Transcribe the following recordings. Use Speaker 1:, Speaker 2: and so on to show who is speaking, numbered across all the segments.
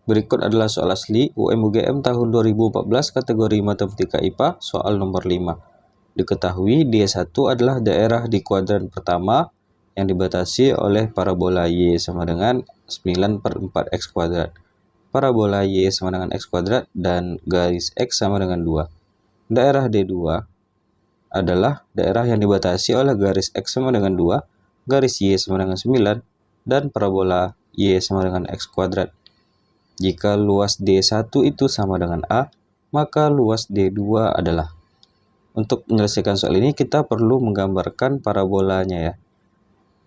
Speaker 1: Berikut adalah soal asli UM/UGM tahun 2014 kategori Matematika IPA soal nomor 5. Diketahui D1 adalah daerah di kuadran pertama yang dibatasi oleh parabola Y sama dengan 9/4 X kuadrat. Parabola Y sama dengan X kuadrat dan garis X sama dengan 2. Daerah D2 adalah daerah yang dibatasi oleh garis X sama dengan 2, garis Y sama dengan 9, dan parabola Y sama dengan X kuadrat. Jika luas D1 itu sama dengan A, maka luas D2 adalah. Untuk menyelesaikan soal ini kita perlu menggambarkan parabolanya ya,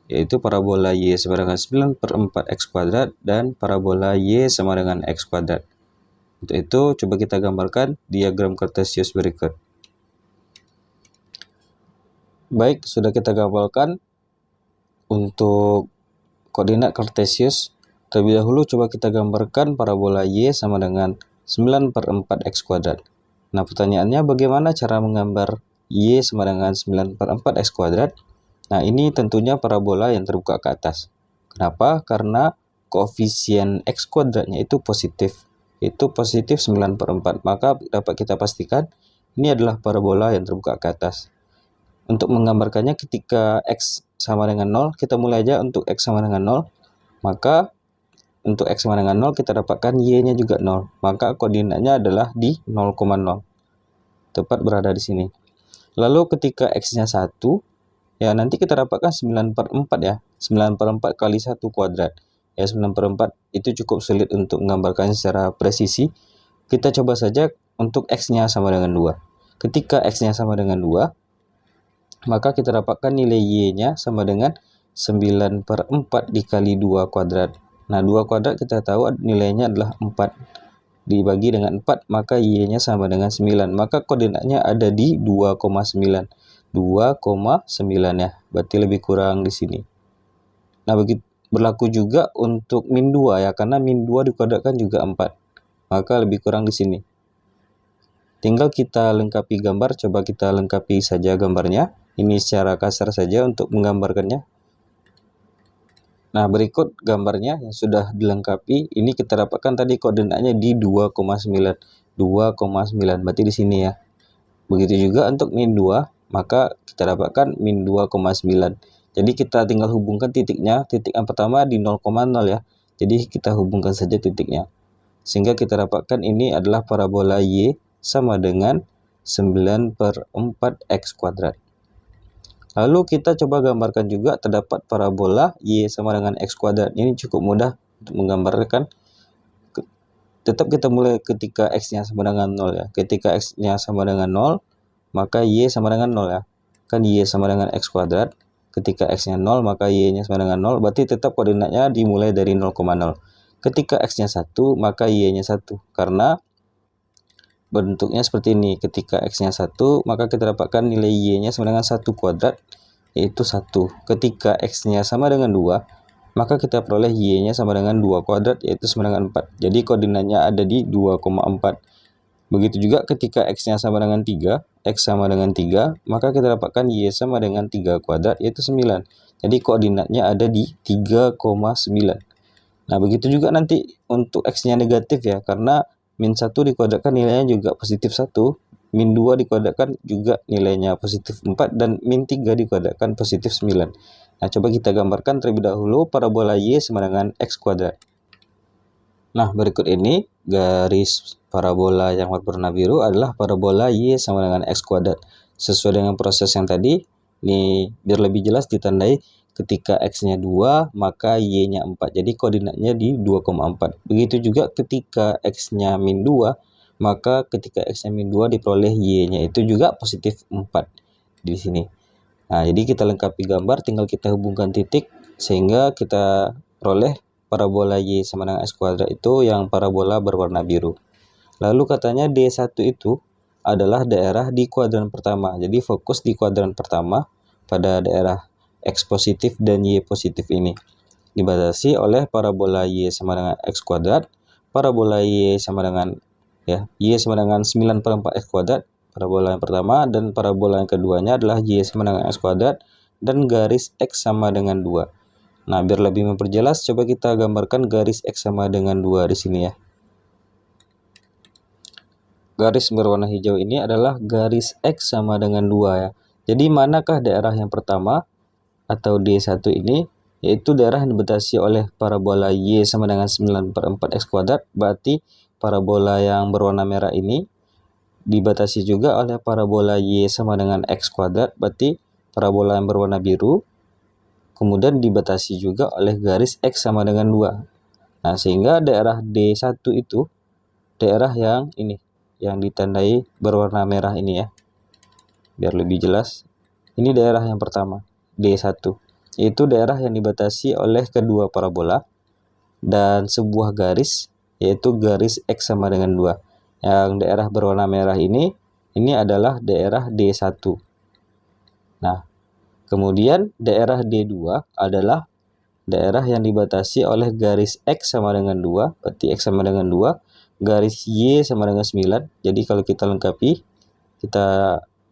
Speaker 1: yaitu parabola Y sama dengan 9/4 X kuadrat dan parabola Y sama dengan X kuadrat. Untuk itu coba kita gambarkan diagram kartesius berikut. Baik, sudah kita gambarkan untuk koordinat kartesius. Terlebih dahulu coba kita gambarkan parabola Y sama dengan 9/4 X kuadrat. Nah, pertanyaannya bagaimana cara menggambar Y sama dengan 9/4 X kuadrat? Nah, ini tentunya parabola yang terbuka ke atas. Kenapa? Karena koefisien X kuadratnya itu positif, yaitu positif 9/4. Maka dapat kita pastikan ini adalah parabola yang terbuka ke atas. Untuk menggambarkannya ketika X sama dengan 0, kita mulai aja untuk X sama dengan 0. Maka untuk X sama dengan 0 kita dapatkan Y-nya juga 0. Maka koordinatnya adalah di 0,0. Tepat berada di sini. Lalu ketika X-nya 1, ya nanti kita dapatkan 9/4 ya. 9/4 kali 1 kuadrat. Ya 9/4 itu cukup sulit untuk menggambarkan secara presisi. Kita coba saja untuk X-nya sama dengan 2. Ketika X-nya sama dengan 2, maka kita dapatkan nilai Y-nya sama dengan 9/4 dikali 2 kuadrat. Nah, 2 kuadrat kita tahu nilainya adalah 4. Dibagi dengan 4, maka Y-nya sama dengan 9. Maka koordinatnya ada di 2,9. 2,9 ya, berarti lebih kurang di sini. Nah, begitu berlaku juga untuk min 2 ya, karena min 2 dikuadratkan juga 4. Maka lebih kurang di sini. Tinggal kita lengkapi gambar, coba kita lengkapi saja gambarnya. Ini secara kasar saja untuk menggambarkannya. Nah, berikut gambarnya yang sudah dilengkapi. Ini kita dapatkan tadi koordinatnya di 2,9. 2,9 berarti di sini ya. Begitu juga untuk min 2, maka kita dapatkan min 2,9. Jadi kita tinggal hubungkan titiknya. Titik yang pertama di 0,0 ya. Jadi kita hubungkan saja titiknya. Sehingga kita dapatkan ini adalah parabola Y sama dengan 9/4 X kuadrat. Lalu kita coba gambarkan juga terdapat parabola Y sama dengan X kuadrat. Ini cukup mudah untuk menggambarkan. Tetap kita mulai ketika X-nya sama dengan 0 ya. Ketika X-nya sama dengan 0, maka Y sama dengan 0 ya. Kan Y sama dengan X kuadrat. Ketika X-nya 0, maka Y-nya sama dengan 0. Berarti tetap koordinatnya dimulai dari 0,0. Ketika X-nya 1, maka Y-nya 1. Karena bentuknya seperti ini. Ketika X-nya 1, maka kita dapatkan nilai Y-nya sama dengan 1 kuadrat, yaitu 1. Ketika X-nya sama dengan 2, maka kita peroleh Y-nya sama dengan 2 kuadrat, yaitu sama dengan 4. Jadi koordinatnya ada di 2,4. Begitu juga ketika X-nya sama dengan 3, X sama dengan 3, maka kita dapatkan Y sama dengan 3 kuadrat, yaitu 9. Jadi koordinatnya ada di 3,9. Nah, begitu juga nanti untuk X-nya negatif ya, karena min 1 dikuadratkan nilainya juga positif 1, min 2 dikuadratkan juga nilainya positif 4, dan min 3 dikuadratkan positif 9. Nah, coba kita gambarkan terlebih dahulu parabola Y sama dengan X kuadrat. Nah, berikut ini garis parabola yang warna biru adalah parabola Y sama dengan X kuadrat. Sesuai dengan proses yang tadi, ini biar lebih jelas ditandai ketika X-nya 2, maka Y-nya 4. Jadi koordinatnya di 2,4. Begitu juga ketika X-nya min 2, maka ketika X-nya min 2 diperoleh Y-nya itu juga positif 4 di sini. Nah, jadi kita lengkapi gambar, tinggal kita hubungkan titik sehingga kita peroleh parabola Y sama dengan X kuadrat itu yang parabola berwarna biru. Lalu katanya D1 itu adalah daerah di kuadran pertama. Jadi fokus di kuadran pertama pada daerah X positif dan Y positif ini. Dibatasi oleh parabola Y sama dengan X kuadrat, parabola Y sama dengan Y sama dengan 9/4 X kuadrat, parabola yang pertama, dan parabola yang keduanya adalah Y sama dengan X kuadrat, dan garis X sama dengan 2. Nah, biar lebih memperjelas, coba kita gambarkan garis X sama dengan 2 di sini ya. garis berwarna hijau ini adalah garis X sama dengan 2 ya. Jadi manakah daerah yang pertama atau D1 ini? Yaitu daerah yang dibatasi oleh parabola Y sama dengan 9/4 X kuadrat. Berarti parabola yang berwarna merah ini dibatasi juga oleh parabola Y sama dengan X kuadrat. Berarti parabola yang berwarna biru kemudian dibatasi juga oleh garis X sama dengan 2. Nah, sehingga daerah D1 itu daerah yang ini, yang ditandai berwarna merah ini ya. Biar lebih jelas, ini daerah yang pertama, D1. Yaitu daerah yang dibatasi oleh kedua parabola dan sebuah garis, yaitu garis X sama dengan 2. Yang daerah berwarna merah ini adalah daerah D1. Nah, kemudian daerah D2 adalah daerah yang dibatasi oleh garis X sama dengan 2, berarti X sama dengan 2, garis Y sama dengan 9. Jadi kalau kita lengkapi, kita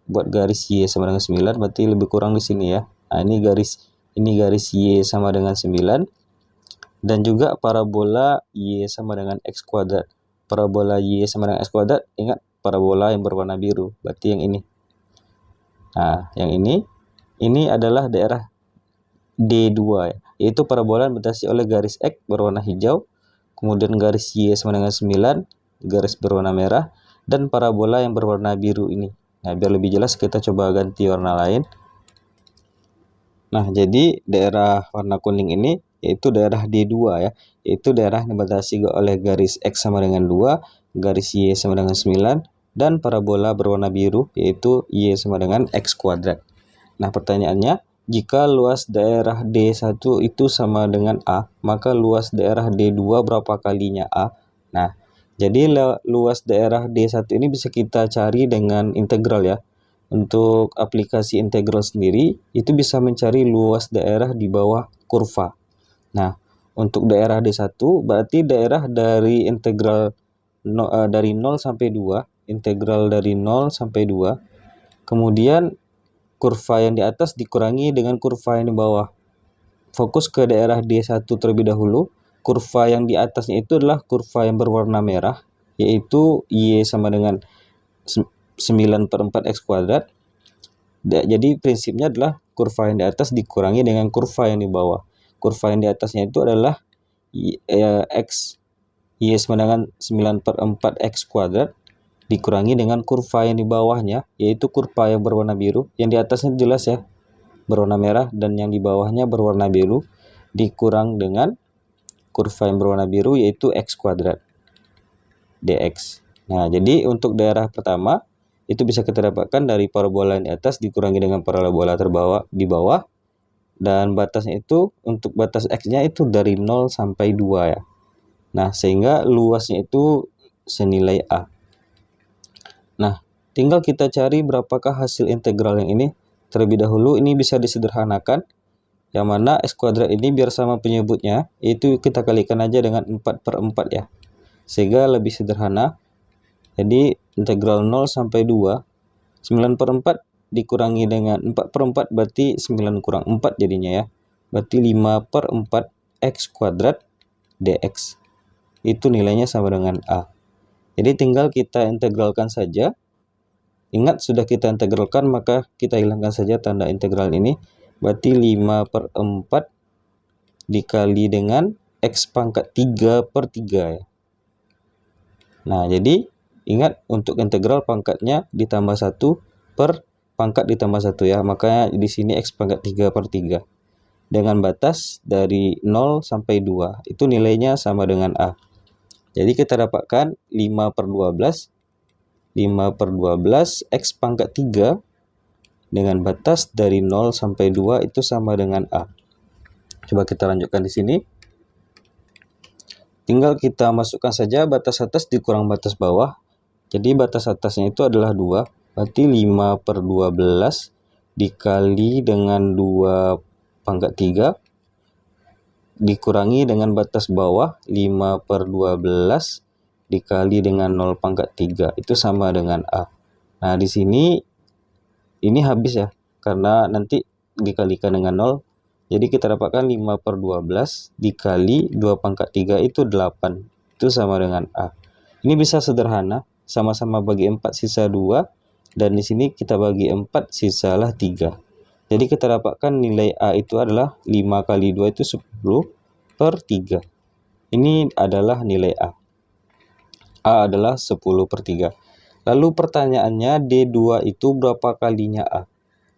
Speaker 1: buat garis Y sama dengan 9, berarti lebih kurang di sini ya. Nah, ini garis Y sama dengan 9. Dan juga parabola Y sama dengan X kuadrat. Parabola Y sama dengan X kuadrat, ingat parabola yang berwarna biru, berarti yang ini. Nah, yang ini adalah daerah D2 ya, yaitu parabola yang dibatasi oleh garis X berwarna hijau, kemudian garis Y sama dengan 9, garis berwarna merah, dan parabola yang berwarna biru ini. Nah, biar lebih jelas kita coba ganti warna lain. Nah, jadi daerah warna kuning ini yaitu daerah D2 ya, yaitu daerah yang dibatasi oleh garis X sama dengan 2, garis Y sama dengan 9, dan parabola berwarna biru yaitu Y sama dengan X kuadrat. Nah, pertanyaannya, jika luas daerah D1 itu sama dengan A, maka luas daerah D2 berapa kalinya A? Nah, jadi luas daerah D1 ini bisa kita cari dengan integral ya. Untuk aplikasi integral sendiri, itu bisa mencari luas daerah di bawah kurva. Nah, untuk daerah D1, berarti daerah dari integral dari 0 sampai 2, integral dari 0 sampai 2, kemudian kurva yang di atas dikurangi dengan kurva yang di bawah. Fokus ke daerah D1 terlebih dahulu. Kurva yang di atasnya itu adalah kurva yang berwarna merah, yaitu Y sama dengan 9/4 X kuadrat. Jadi prinsipnya adalah kurva yang di atas dikurangi dengan kurva yang di bawah. Kurva yang di atasnya itu adalah X Y sama dengan 9/4 X kuadrat dikurangi dengan kurva yang di bawahnya, yaitu kurva yang berwarna biru. Yang di atasnya jelas ya, berwarna merah, dan yang di bawahnya berwarna biru, dikurang dengan kurva yang berwarna biru, yaitu X kuadrat dx. Nah, jadi untuk daerah pertama itu bisa kita dapatkan dari parabola yang di atas dikurangi dengan parabola di bawah, dan batasnya itu untuk batas X-nya itu dari 0 sampai 2 ya. Nah, sehingga luasnya itu senilai A. Nah, tinggal kita cari berapakah hasil integral yang ini. Terlebih dahulu ini bisa disederhanakan, yang mana X kuadrat ini biar sama penyebutnya, itu kita kalikan aja dengan 4/4 ya, sehingga lebih sederhana. Jadi integral 0 sampai 2, 9/4 dikurangi dengan 4/4 berarti 9 kurang 4 jadinya ya. Berarti 5/4 X kuadrat dx. Itu nilainya sama dengan A. Jadi tinggal kita integralkan saja. Ingat, sudah kita integralkan maka kita hilangkan saja tanda integral ini. Berarti 5/4 dikali dengan X pangkat 3/3 ya. Nah, jadi ingat, untuk integral pangkatnya ditambah 1 per pangkat ditambah 1 ya. Makanya di sini X pangkat 3/3. Dengan batas dari 0 sampai 2. Itu nilainya sama dengan A. Jadi kita dapatkan 5/12. 5/12 X pangkat 3 dengan batas dari 0 sampai 2 itu sama dengan A. Coba kita lanjutkan di sini. Tinggal kita masukkan saja batas atas dikurang batas bawah. Jadi batas atasnya itu adalah 2. Berarti 5/12 dikali dengan 2 pangkat 3 dikurangi dengan batas bawah 5/12 dikali dengan 0 pangkat 3 itu sama dengan A. Nah, di sini ini habis ya, karena nanti dikalikan dengan 0. Jadi kita dapatkan 5/12 dikali 2 pangkat 3 itu 8. Itu sama dengan A. Ini bisa sederhana, sama-sama bagi 4 sisa 2, dan di sini kita bagi 4 sisalah 3. Jadi kita dapatkan nilai A itu adalah 5 kali 2 itu 10/3. Ini adalah nilai A. A adalah 10/3. Lalu pertanyaannya, D2 itu berapa kalinya A?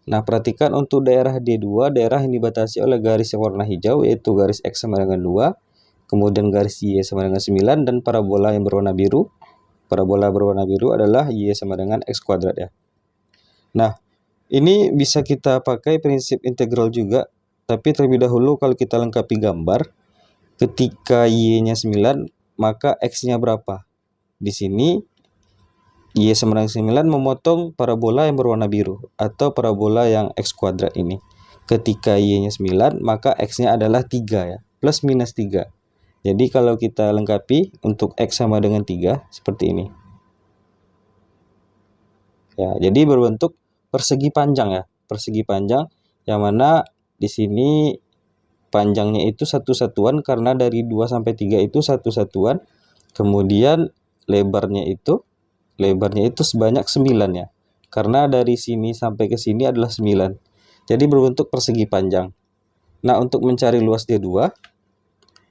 Speaker 1: Nah, perhatikan untuk daerah D2, daerah yang dibatasi oleh garis yang warna hijau, yaitu garis X sama dengan 2, kemudian garis Y sama dengan 9, dan parabola yang berwarna biru. Parabola berwarna biru adalah Y sama dengan X kuadrat ya. Nah, ini bisa kita pakai prinsip integral juga, tapi terlebih dahulu kalau kita lengkapi gambar, ketika Y-nya 9, maka X-nya berapa? Di sini Y sama dengan 9 memotong parabola yang berwarna biru atau parabola yang X kuadrat ini. Ketika Y-nya 9, maka X-nya adalah 3 ya, plus minus 3. Jadi kalau kita lengkapi untuk X sama dengan 3 seperti ini. Ya, jadi berbentuk persegi panjang ya, persegi panjang yang mana di sini panjangnya itu satu satuan karena dari 2 sampai 3 itu satu satuan. Kemudian lebarnya itu sebanyak 9 ya. Karena dari sini sampai ke sini adalah 9. Jadi berbentuk persegi panjang. Nah, untuk mencari luas D2,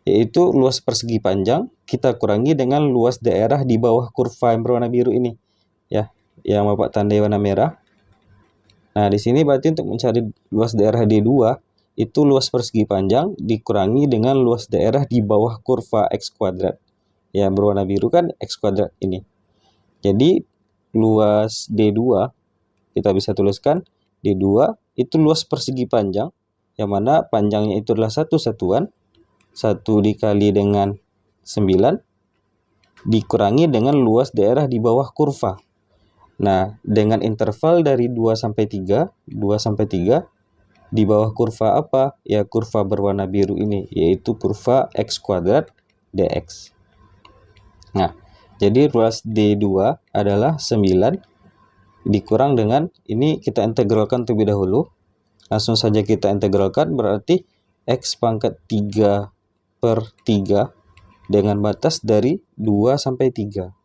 Speaker 1: yaitu luas persegi panjang, kita kurangi dengan luas daerah di bawah kurva yang berwarna biru ini. Ya, yang Bapak tandai warna merah. Nah, di sini berarti untuk mencari luas daerah D2, itu luas persegi panjang dikurangi dengan luas daerah di bawah kurva X kuadrat. Ya, berwarna biru kan X kuadrat ini. Jadi luas D2 kita bisa tuliskan D2 itu luas persegi panjang yang mana panjangnya itu adalah satu satuan, 1 dikali dengan 9 dikurangi dengan luas daerah di bawah kurva. Nah, dengan interval dari 2 sampai 3 di bawah kurva apa? Ya, kurva berwarna biru ini, yaitu kurva X kuadrat dx. Nah, jadi luas D2 adalah 9 dikurang dengan, ini kita integralkan terlebih dahulu. Langsung saja kita integralkan, berarti X pangkat 3/3 dengan batas dari 2 sampai 3.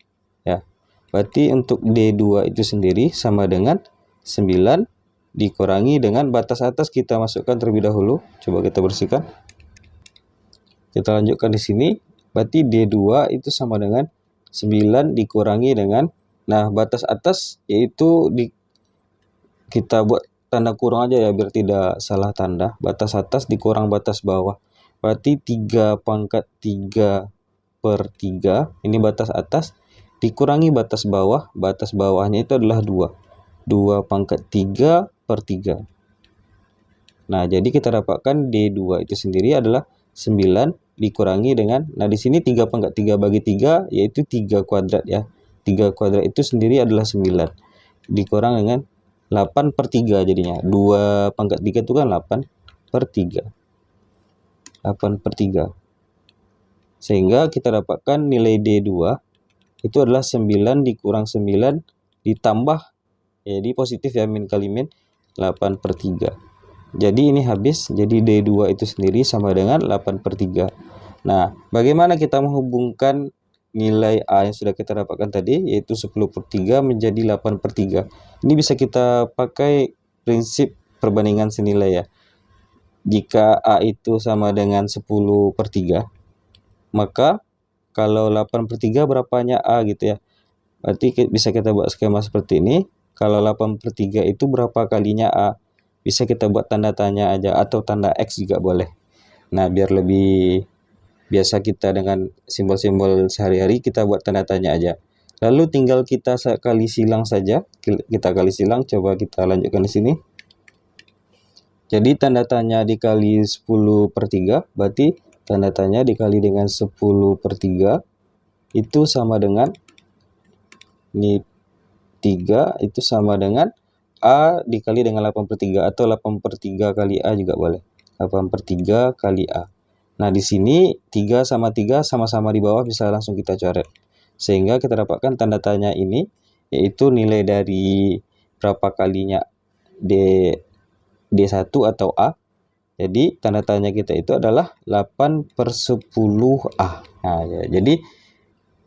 Speaker 1: Ya, berarti untuk D2 itu sendiri sama dengan 9 dikurangi dengan batas atas kita masukkan terlebih dahulu. Coba kita bersihkan. Kita lanjutkan di sini. Berarti D2 itu sama dengan 9 dikurangi dengan, nah batas atas yaitu kita buat tanda kurang aja ya biar tidak salah tanda. Batas atas dikurang batas bawah. Berarti 3 pangkat 3/3 ini batas atas dikurangi batas bawah. Batas bawahnya itu adalah 2. 2 pangkat 3/3. Nah, jadi kita dapatkan D2 itu sendiri adalah 9 dikurangi dengan, nah di sini 3 pangkat 3 bagi 3 yaitu 3 kuadrat ya. 3 kuadrat itu sendiri adalah 9 dikurang dengan 8/3 jadinya. 2 pangkat 3 itu kan 8/3. 8/3. Sehingga kita dapatkan nilai D2 itu adalah 9 dikurang 9 ditambah, jadi positif ya, min kali min 8/3. Jadi ini habis, jadi D2 itu sendiri sama dengan 8/3. Nah, bagaimana kita menghubungkan nilai A yang sudah kita dapatkan tadi, yaitu 10/3 menjadi 8/3. Ini bisa kita pakai prinsip perbandingan senilai ya. Jika A itu sama dengan 10/3, maka kalau 8/3 berapanya A gitu ya. Berarti bisa kita buat skema seperti ini. Kalau 8/3 itu berapa kalinya A? Bisa kita buat tanda tanya aja atau tanda X juga boleh. Nah, biar lebih biasa kita dengan simbol-simbol sehari-hari, kita buat tanda tanya aja. Lalu tinggal kita kali silang saja. Kita kali silang, coba kita lanjutkan di sini. Jadi tanda tanya dikali 10/3, berarti tanda tanya dikali dengan 10/3 itu sama dengan, ini 3 itu sama dengan A dikali dengan 8/3 atau 8/3 kali A juga boleh. 8/3 kali A. Nah, di sini 3 sama 3 sama-sama di bawah bisa langsung kita coret. Sehingga kita dapatkan tanda tanya ini, yaitu nilai dari berapa kalinya D1 atau A. Jadi tanda tanya kita itu adalah 8/10A. Nah, ya, jadi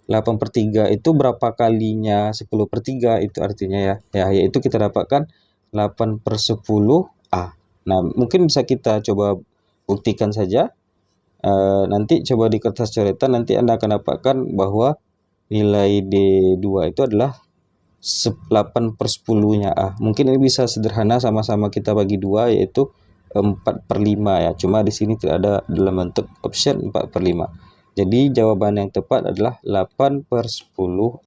Speaker 1: 8/3 itu berapa kalinya 10/3 itu artinya yaitu kita dapatkan 8/10A. Nah, mungkin bisa kita coba buktikan saja. Nanti coba di kertas coretan, nanti Anda akan dapatkan bahwa nilai D2 itu adalah 8/10-nya A. Mungkin ini bisa sederhana, sama-sama kita bagi 2, yaitu 4/5 ya. Cuma di sini tidak ada dalam bentuk option 4/5. Jadi jawaban yang tepat adalah 8/10